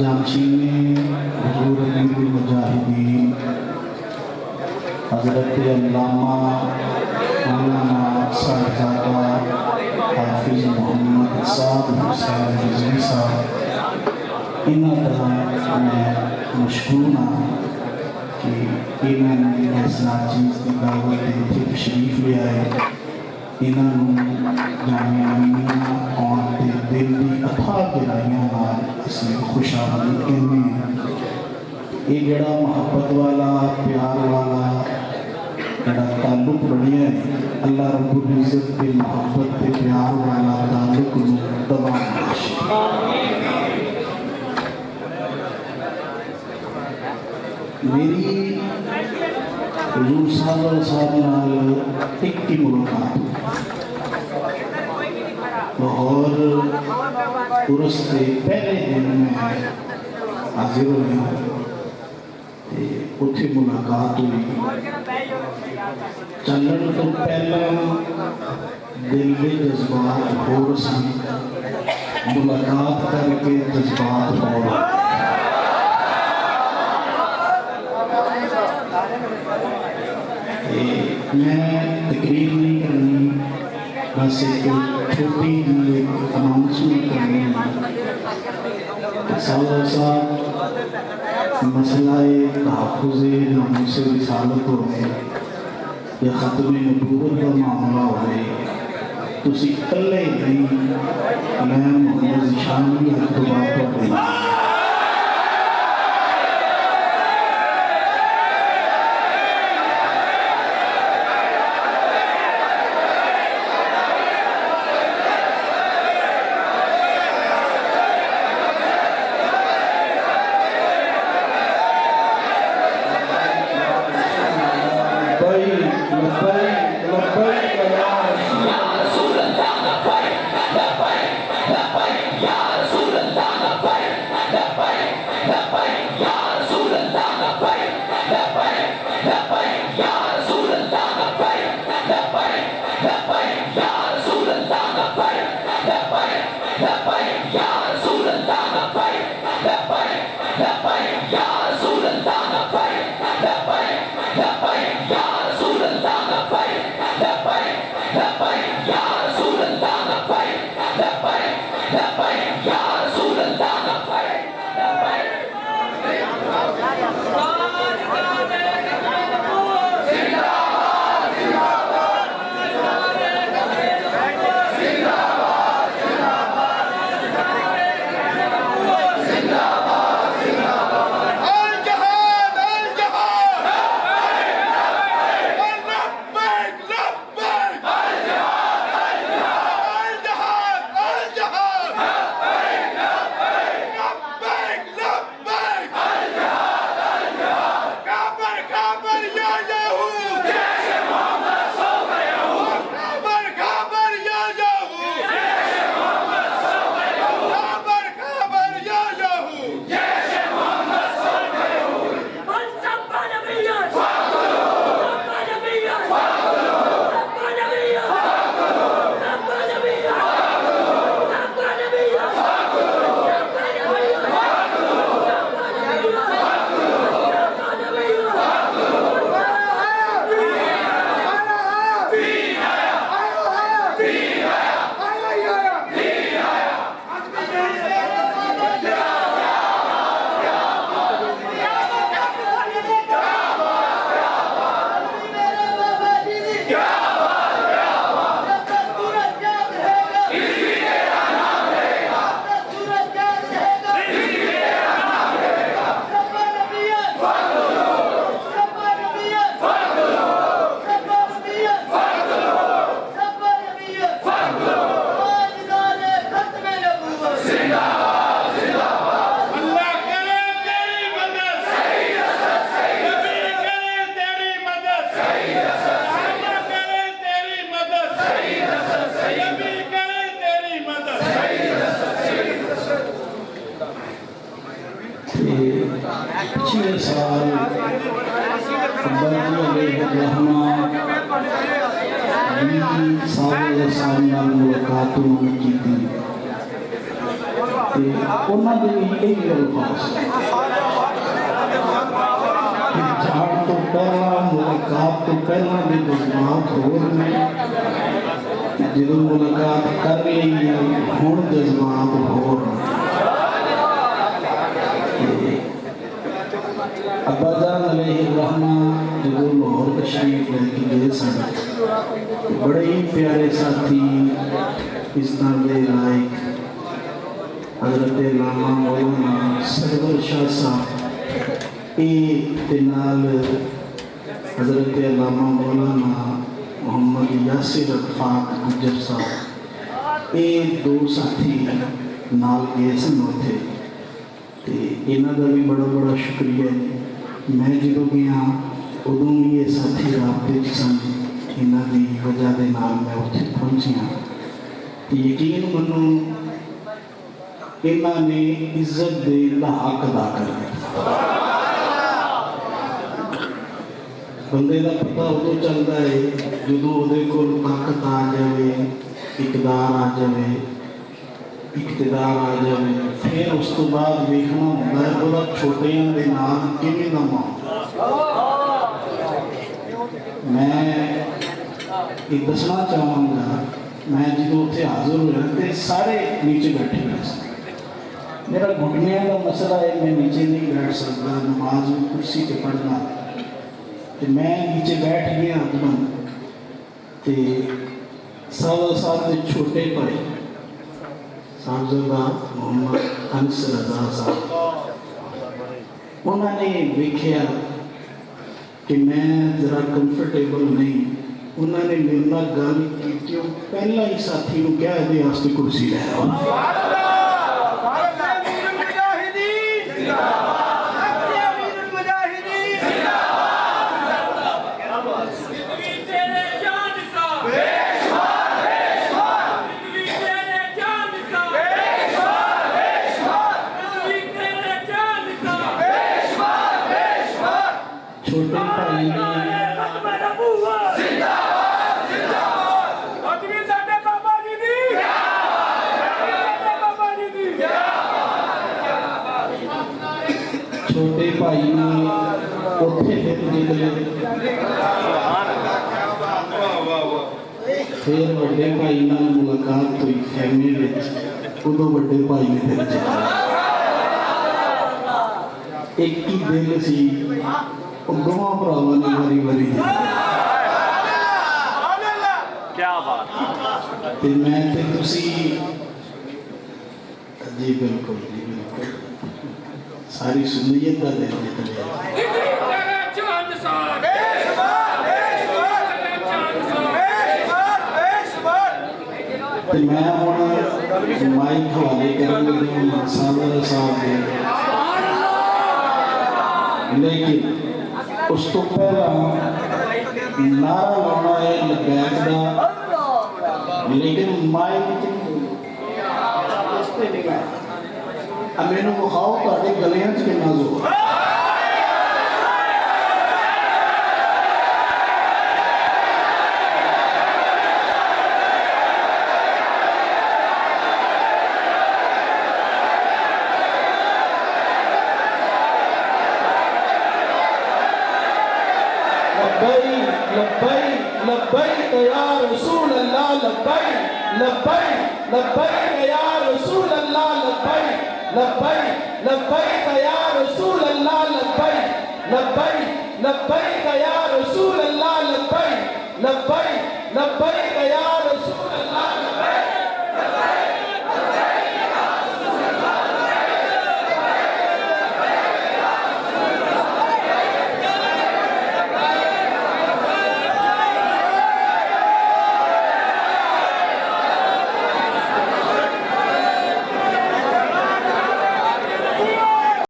जानशीन हुजूर अमीरुल मुजाहिदीन हज़रत अल्लामा मौलाना साहिबजादा हाफिज़ मोहम्मद साद हुसैन रिज़वी साहब इन्हों मैं मशकूर हाँ कि इन्होंने इस नाचीज़ की दावत के तशरीफ ले आए। इन्होंने जामिया मिलिया आने के दिल की अथाह गहराइयों असीं खुशहाली कहने ये जड़ा मुहब्बत वाला प्यार वाला जड़ा ताल्लुक बनिया है अल्लाह रब्बुल इज़्ज़त के मुहब्बत के प्यार वाला ताल्लुक दवाम मेरी हुजूर सल्लल्लाहु अलैहि वसल्लम नाल एक ही मुलाकात लाहौर उर्स के पहले दिन में हाजिर हुई उत्थे मुलाकात हुई। चलन तो पहला दिल के जज्बात होर सी मुलाकात करके जज्बात होर मैं तकरीर नहीं करनी बस एक छोटी जी एक अनाउंसमेंट करनी साहब मसलाए तहफ़्फ़ुज़े नामूस रिसालत हो या ख़त्म नबूवत का मामला हो तुसी इकल्ले नहीं मैं मोहम्मद ज़ीशान भी हक तो बात कर रही पिछले साल मुलाकात उन्होंने की थी। उन्होंने भी यही गल खास जान तो पहला मुलाकात तो पहला भी जज्बात होर ने जो मुलाकात कर ली हुण जज्बात होर अब्बाजान अलैहिर्रहमा जो लाहौर तशरीफ लेके गए सन बड़े ही प्यारे साथी इस तरह लायक हजरत लामा मौलाना सरवर शाह साहब हजरत लामा मौलाना मोहम्मद यासिर अरफात गुजर साहब ये दो साथी नाल गए सन उत्थे ते इन्हां दा भी बड़ा बड़ा शुक्रिया मैं जो गया उदों भी ये साथी राबते सन इन्हां दी वजह दे नाल मैं उत्थे पहुंचिया यकीन मनो इन्हां ने इज्जत दे हक अदा कर दिया बंदे का पता उदों चलता है जो वो ताकत आ जाए इकदार आ जाए इकतदार आ जाए फिर उस तो बाद देखना होता है वो छोटिया के नाम किमें का माहौल मैं ये दसना चाहूँगा मैं जो उत्थे हाजिर होया तो सारे नीचे बैठे हुए मेरा घुटनिया का मसला है मैं नीचे नहीं बैठ सकता नमाज में कुर्सी पर पढ़ना तो मैं नीचे बैठ गया अदमन तो साथ छोटे भाई साहबजादा मोहम्मद अनस रजा साहब उन्होंने वेख्या कि मैं जरा कंफर्टेबल नहीं उन्होंने मेरे नाल गल की पहला ही साथी को क्या ये वास्ते कुर्सी लै आओ छोटे भाई ने छोटे भाई ने उत्थे निकले फिर बड़े भाई नाल मुलाकात हुई फैमिली विच उदों बड़े भाई ने फिर एक ही दिल सी दोवां भरावां ने वारी वारी क्या बात ते मैं ते तुसी जी बिल्कुल सारी सुन्नियत का दिन निकले मैं हुण माइक हवाले करन लगा सादर साहब के लेकिन उस तो पहला नारा लाना है लबैक का लेकिन माइक मैनू विखाओ तुहाडे गलियां च कितना जोर लब्बैक लब्बैक या रसूल अल्लाह लब्बैक लब्बैक लब्बैक या रसूल अल्लाह लब्बैक लब्बैक लब्बैक या रसूल अल्लाह लब्बैक लब्बैक लब्बैक या रसूल अल्लाह